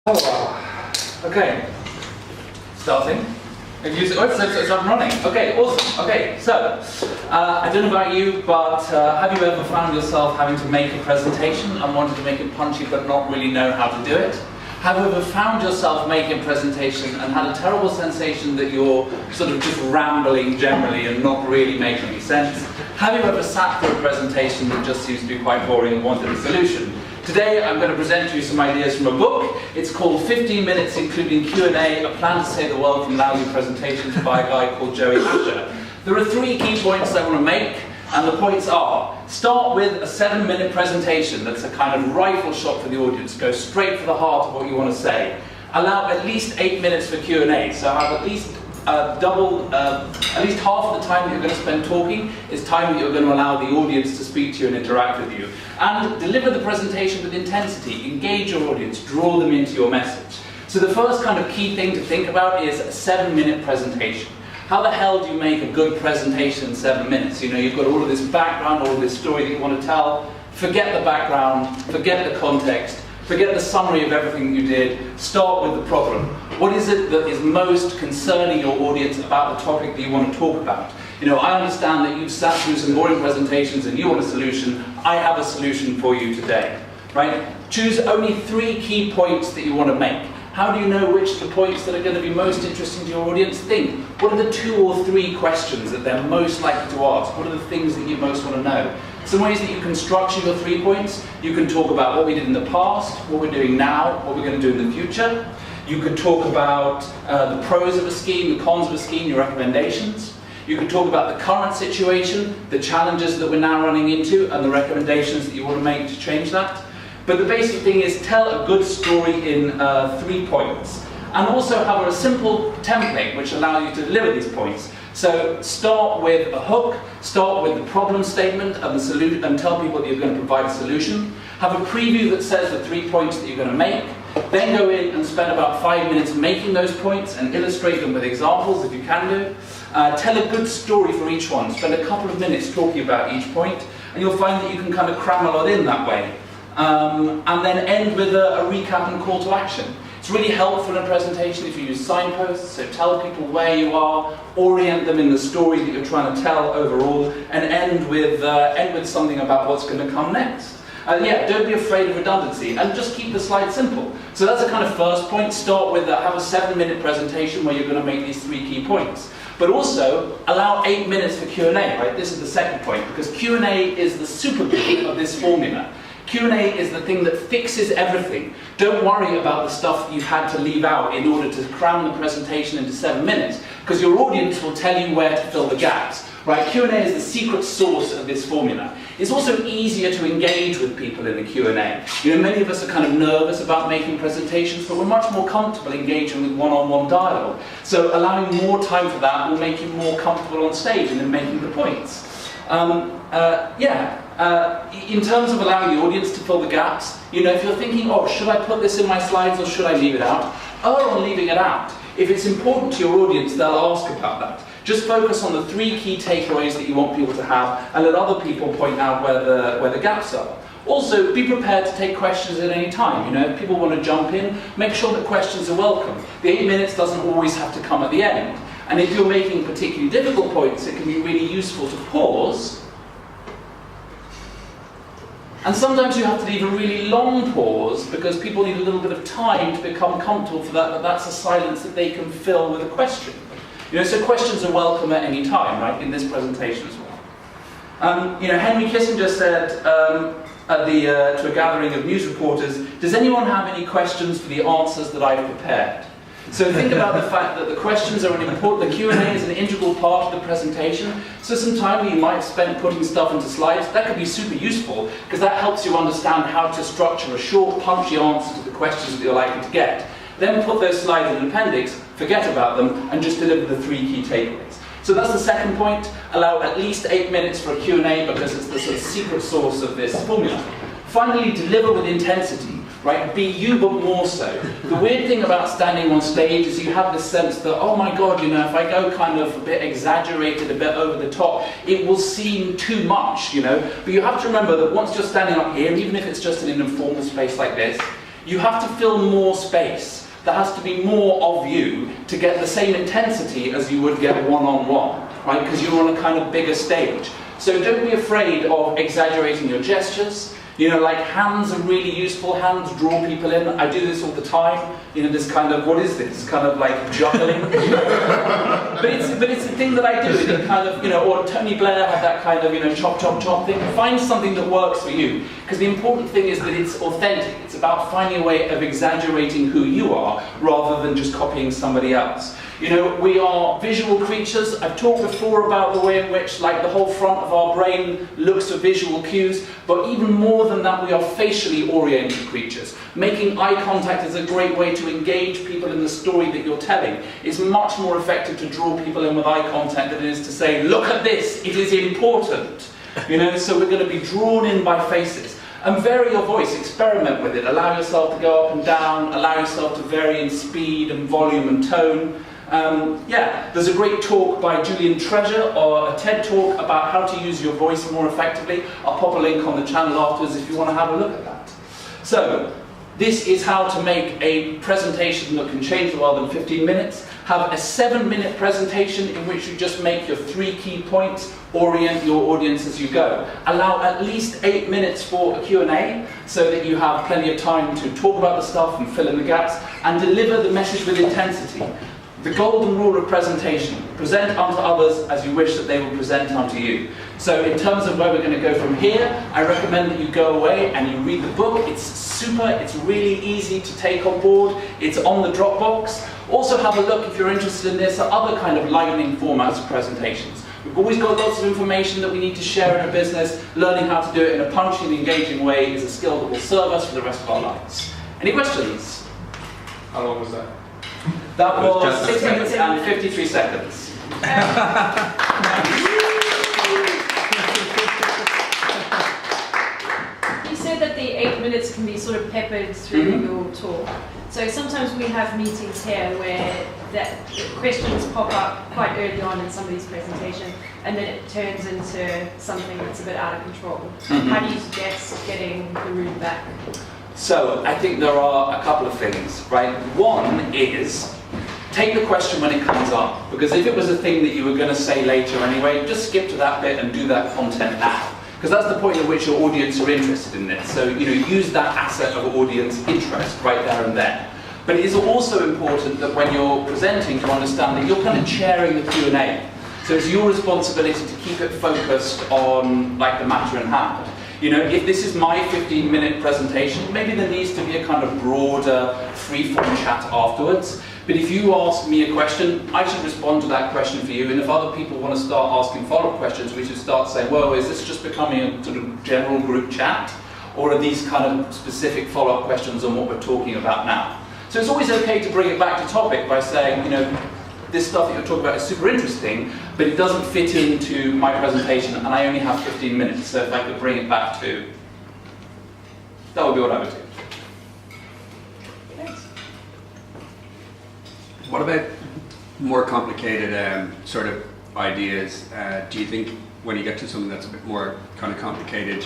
Okay, starting. It's up and running. Okay, awesome. Okay, so I don't know about you, but have you ever found yourself having to make a presentation and wanted to make it punchy but not really know how to do it? Have you ever found yourself making a presentation and had a terrible sensation that you're sort of just rambling generally and not really making any sense? Have you ever sat through a presentation that just seems to be quite boring and wanted a solution? Today I'm going to present to you some ideas from a book. It's called 15 Minutes Including Q&A, A Plan to Save the World from Lousy Presentations by a guy called Joey Asher. There are 3 key points I want to make, and the points are: start with a 7-minute presentation that's a kind of rifle shot for the audience. Go straight for the heart of what you want to say. Allow at least 8 minutes for Q&A, so have at least at least half of the time that you're going to spend talking is time that you're going to allow the audience to speak to you and interact with you. And deliver the presentation with intensity, engage your audience, draw them into your message. So the first kind of key thing to think about is a 7-minute presentation. How the hell do you make a good presentation in 7 minutes? You know, you've got all of this background, all of this story that you want to tell. Forget the background, forget the context, forget the summary of everything you did. Start with the problem. What is it that is most concerning your audience about the topic that you want to talk about? You know, I understand that you've sat through some boring presentations and you want a solution. I have a solution for you today, right? Choose only 3 key points that you want to make. How do you know which are the points that are going to be most interesting to your audience? Think, what are the 2 or 3 questions that they're most likely to ask? What are the things that you most want to know? Some ways that you can structure your 3 points. You can talk about what we did in the past, what we're doing now, what we're going to do in the future. You could talk about the pros of a scheme, the cons of a scheme, your recommendations. You can talk about the current situation, the challenges that we're now running into, and the recommendations that you want to make to change that. But the basic thing is tell a good story in 3 points. And also have a simple template which allows you to deliver these points. So start with a hook, start with the problem statement and the solution, and tell people that you're going to provide a solution. Have a preview that says the 3 points that you're going to make. Then go in and spend about 5 minutes making those points and illustrate them with examples if you can do. Tell a good story for each one. Spend a couple of minutes talking about each point, and you'll find that you can kind of cram a lot in that way. And then end with a recap and call to action. It's really helpful in a presentation if you use signposts, so tell people where you are, orient them in the story that you're trying to tell overall, and end with something about what's going to come next. Yeah, don't be afraid of redundancy, and just keep the slide simple. So that's a kind of first point. Start with have a 7-minute presentation where you're going to make these 3 key points. But also, allow 8 minutes for Q&A, right? This is the second point, because Q&A is the super glue of this formula. Q&A is the thing that fixes everything. Don't worry about the stuff that you've had to leave out in order to cram the presentation into 7 minutes, because your audience will tell you where to fill the gaps. Right? Q&A is the secret sauce of this formula. It's also easier to engage with people in a Q&A. You know, many of us are kind of nervous about making presentations, but we're much more comfortable engaging with one-on-one dialogue. So allowing more time for that will make you more comfortable on stage and in making the points. In terms of allowing the audience to fill the gaps, you know, if you're thinking, oh, should I put this in my slides or should I leave it out? Err on leaving it out. If it's important to your audience, they'll ask about that. Just focus on the 3 key takeaways that you want people to have, and let other people point out where the gaps are. Also, be prepared to take questions at any time. You know, if people want to jump in, make sure that questions are welcome. The 8 minutes doesn't always have to come at the end. And if you're making particularly difficult points, it can be really useful to pause. And sometimes you have to leave a really long pause because people need a little bit of time to become comfortable for that, but that's a silence that they can fill with a question. You know, so questions are welcome at any time, right, in this presentation as well. You know, Henry Kissinger said to a gathering of news reporters, does anyone have any questions for the answers that I've prepared? So think about the fact that the questions are the Q&A is an integral part of the presentation. So some time that you might have spent putting stuff into slides, that could be super useful because that helps you understand how to structure a short, punchy answer to the questions that you're likely to get. Then put those slides in an appendix, forget about them, and just deliver the 3 key takeaways. So that's the second point. Allow at least 8 minutes for a Q&A because it's the sort of secret sauce of this formula. Finally, deliver with intensity. Right? Be you, but more so. The weird thing about standing on stage is you have this sense that, oh my God, you know, if I go kind of a bit exaggerated, a bit over the top, it will seem too much, you know. But you have to remember that once you're standing up here, even if it's just in an informal space like this, you have to fill more space. There has to be more of you to get the same intensity as you would get one-on-one, right? Because you're on a kind of bigger stage. So don't be afraid of exaggerating your gestures. You know, like hands are really useful. Hands draw people in. I do this all the time. You know, this kind of, what is this? Kind of like juggling. but it's a thing that I do. It kind of, you know, or Tony Blair had that kind of, you know, chop, chop, chop thing. Find something that works for you. Because the important thing is that it's authentic. It's about finding a way of exaggerating who you are rather than just copying somebody else. You know, we are visual creatures. I've talked before about the way in which, like, the whole front of our brain looks for visual cues, but even more than that, we are facially oriented creatures. Making eye contact is a great way to engage people in the story that you're telling. It's much more effective to draw people in with eye contact than it is to say, look at this, it is important. You know, so we're going to be drawn in by faces. And vary your voice, experiment with it. Allow yourself to go up and down, allow yourself to vary in speed and volume and tone. There's a great talk by Julian Treasure, or a TED talk about how to use your voice more effectively. I'll pop a link on the channel afterwards if you want to have a look at that. So, this is how to make a presentation that can change the world in 15 minutes. Have a 7-minute presentation in which you just make your 3 key points, orient your audience as you go. Allow at least 8 minutes for a Q&A so that you have plenty of time to talk about the stuff and fill in the gaps, and deliver the message with intensity. The golden rule of presentation: present unto others as you wish that they will present unto you. So in terms of where we're going to go from here, I recommend that you go away and you read the book. It's super, it's really easy to take on board. It's on the Dropbox. Also have a look, if you're interested in this, at other kind of lightning formats of presentations. We've always got lots of information that we need to share in a business. Learning how to do it in a punchy and engaging way is a skill that will serve us for the rest of our lives. Any questions? How long was that? That was 6 minutes and 53 seconds. You said that the 8 minutes can be sort of peppered through your talk. So sometimes we have meetings here where that questions pop up quite early on in somebody's presentation, and then it turns into something that's a bit out of control. How do you suggest getting the room back? So I think there are a couple of things, right? One is, take the question when it comes up, because if it was a thing that you were going to say later anyway, just skip to that bit and do that content now. Because that's the point at which your audience are interested in this. So, you know, use that asset of audience interest right there and then. But it is also important that when you're presenting, to understand that you're kind of chairing the Q&A. So it's your responsibility to keep it focused on, like, the matter in hand. You know, if this is my 15-minute presentation, maybe there needs to be a kind of broader, free-form chat afterwards. But if you ask me a question, I should respond to that question for you. And if other people want to start asking follow-up questions, we should start saying, well, is this just becoming a sort of general group chat? Or are these kind of specific follow-up questions on what we're talking about now? So it's always okay to bring it back to topic by saying, you know, this stuff that you're talking about is super interesting, but it doesn't fit into my presentation, and I only have 15 minutes, so if I could bring it back to... That would be what I would do. Thanks. What about more complicated sort of ideas? Do you think when you get to something that's a bit more kind of complicated,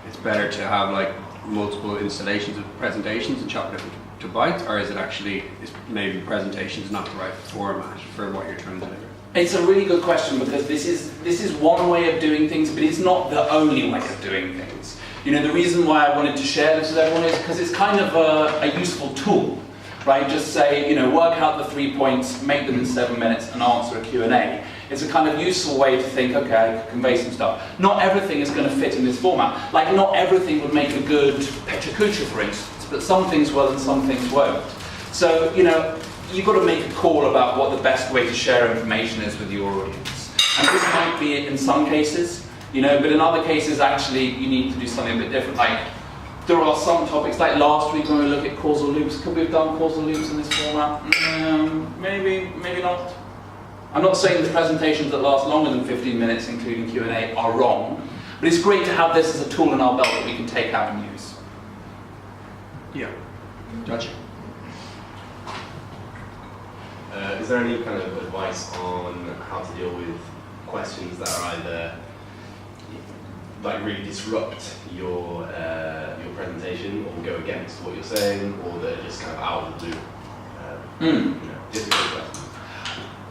it's better to have like multiple installations of presentations and chop it to bytes, or is it actually, is maybe presentations not the right format for what you're trying to deliver? It's a really good question, because this is one way of doing things, but it's not the only way of doing things. You know, the reason why I wanted to share this with everyone is because it's kind of a useful tool, right? Just say, you know, work out the 3 points, make them in 7 minutes, and answer a Q&A. It's a kind of useful way to think, okay, I can convey some stuff. Not everything is going to fit in this format. Like, not everything would make a good Petra Kucha, for instance, but some things will and some things won't. So, you know, you've got to make a call about what the best way to share information is with your audience. And this might be it in some cases, you know, but in other cases, actually, you need to do something a bit different. Like, there are some topics, like last week when we look at causal loops, could we have done causal loops in this format? Maybe not. I'm not saying the presentations that last longer than 15 minutes, including Q&A, are wrong, but it's great to have this as a tool in our belt that we can take out and use. Yeah, gotcha. Is there any kind of advice on how to deal with questions that are either like really disrupt your presentation or go against what you're saying, or that are just kind of out of the blue? Difficult questions.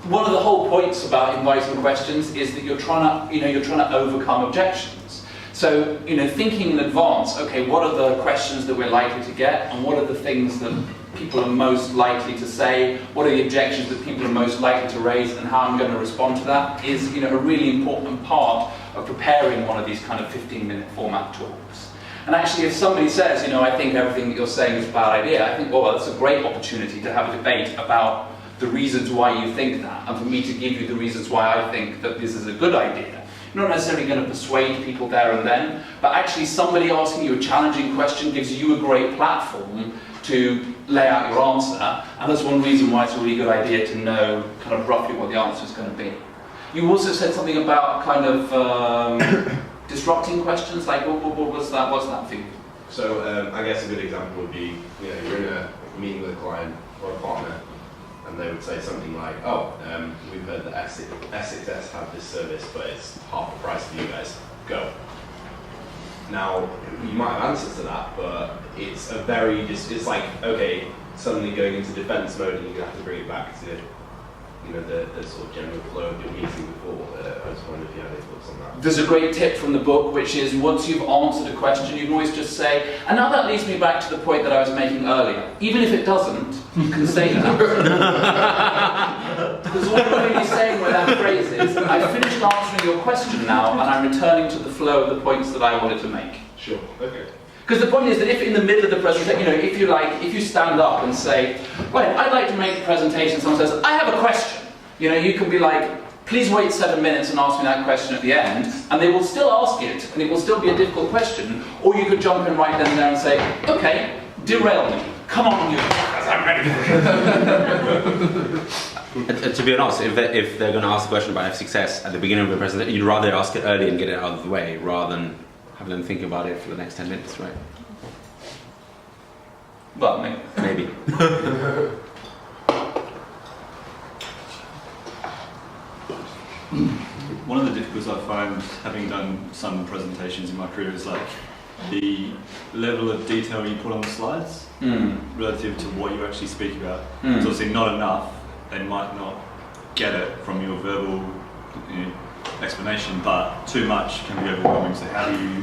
One of the whole points about inviting questions is that you're trying to overcome objections. So, thinking in advance, okay, what are the questions that we're likely to get, and what are the things that people are most likely to say, what are the objections that people are most likely to raise, and how I'm going to respond to that is, a really important part of preparing one of these kind of 15-minute format talks. And actually, if somebody says, I think everything that you're saying is a bad idea, I think, well, that's a great opportunity to have a debate about the reasons why you think that, and for me to give you the reasons why I think that this is a good idea. You're not necessarily going to persuade people there and then, but actually somebody asking you a challenging question gives you a great platform to lay out your answer, and that's one reason why it's a really good idea to know kind of roughly what the answer is going to be. You also said something about kind of disrupting questions, like what's that for you? So I guess a good example would be, you're in a meeting with a client or a partner, and they would say something like, we've heard that S6S have this service, but it's half the price for you guys. Go. Now, you might have answers to that, but it's it's like, okay, suddenly going into defense mode, and you're going to have to bring it back to, the sort of general flow of your meeting before. I just wondered if you had any thoughts on that. There's a great tip from the book, which is once you've answered a question, you can always just say, and now that leads me back to the point that I was making earlier. Even if it doesn't, you can say that. Because what I'm really saying with that phrase is, I've finished answering your question now, and I'm returning to the flow of the points that I wanted to make. Sure, okay. Because the point is that if in the middle of the presentation, if you stand up and say, right, I'd like to make a presentation, someone says, I have a question. You can be like, please wait 7 minutes and ask me that question at the end, and they will still ask it, and it will still be a difficult question, or you could jump in right then and there and say, okay, derail me. Come on, you I'm ready for it. To be honest, if they're going to ask a question about F6S at the beginning of the presentation, you'd rather ask it early and get it out of the way, rather than have them think about it for the next 10 minutes, right? Well, maybe. One of the difficulties I find, having done some presentations in my career, is like the level of detail you put on the slides relative to what you actually speak about. It's obviously not enough. They might not get it from your verbal explanation, but too much can be overwhelming. So how do you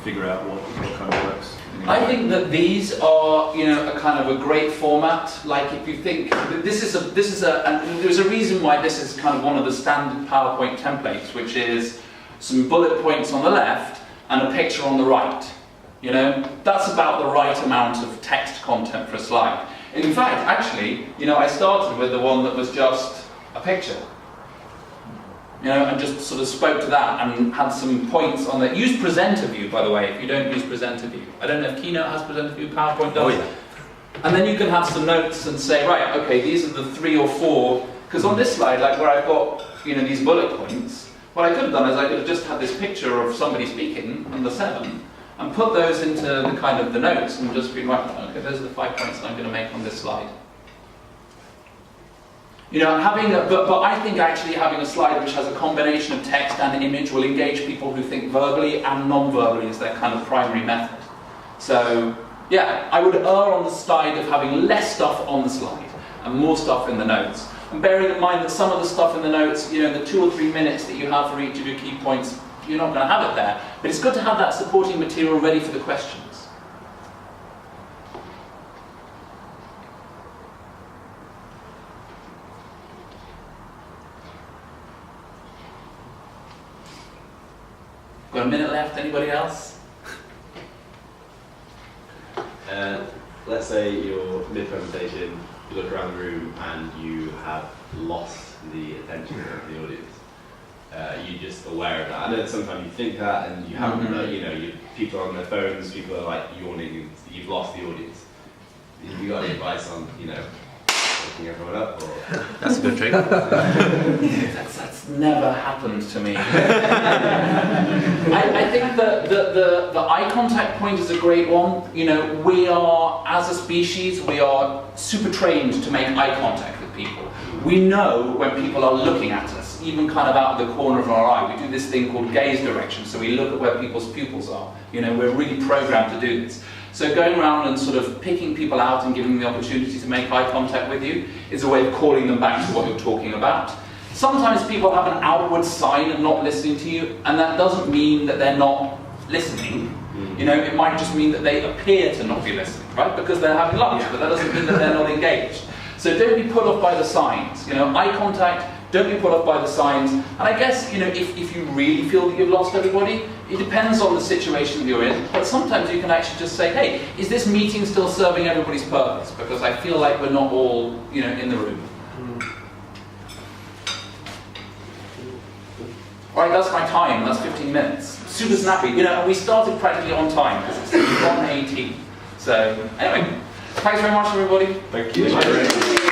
figure out what kind of works? I think that these are, a kind of a great format. Like if you think and there's a reason why this is kind of one of the standard PowerPoint templates, which is some bullet points on the left and a picture on the right. That's about the right amount of text content for a slide. In fact, actually, I started with the one that was just a picture. And just sort of spoke to that and had some points on that. Use presenter view, by the way, if you don't use presenter view. I don't know if Keynote has presenter view, PowerPoint does. Oh, yeah. And then you can have some notes and say, right, okay, these are the 3 or 4. Because on this slide, like where I've got, these bullet points, what I could have done is I could have just had this picture of somebody speaking on the 7 and put those into the kind of the notes and just be right, okay, those are the 5 points that I'm going to make on this slide. But I think actually having a slide which has a combination of text and image will engage people who think verbally and non-verbally as their kind of primary method. So, yeah, I would err on the side of having less stuff on the slide and more stuff in the notes. And bearing in mind that some of the stuff in the notes, the 2 or 3 minutes that you have for each of your key points, you're not going to have it there. But it's good to have that supporting material ready for the questions. Got a minute left, anybody else? Let's say you're mid-presentation, you look around the room and you have lost the attention of the audience. You're just aware of that. I know sometimes you think that and you haven't, people are on their phones, people are like yawning, and you've lost the audience. Have you got any advice on, picking everyone up, or That's a good trick. That's never happened to me. I think that the eye contact point is a great one. You know, we are, as a species, we are super trained to make eye contact with people. We know when people are looking at us, even kind of out of the corner of our eye. We do this thing called gaze direction, so we look at where people's pupils are. You know, we're really programmed to do this. So going around and sort of picking people out and giving them the opportunity to make eye contact with you is a way of calling them back to what you're talking about. Sometimes people have an outward sign of not listening to you, and that doesn't mean that they're not listening. You know, it might just mean that they appear to not be listening, right? Because they're having lunch, but that doesn't mean that they're not engaged. So don't be put off by the signs. You know, eye contact, don't be put off by the signs. And I guess, you know, if you really feel that you've lost everybody, it depends on the situation that you're in. But sometimes you can actually just say, hey, is this meeting still serving everybody's purpose? Because I feel like we're not all, you know, in the room. All right, that's my time. That's 15 minutes. Super snappy. You know, and we started practically on time. It's 1:18. So, anyway, thanks very much, everybody. Thank you.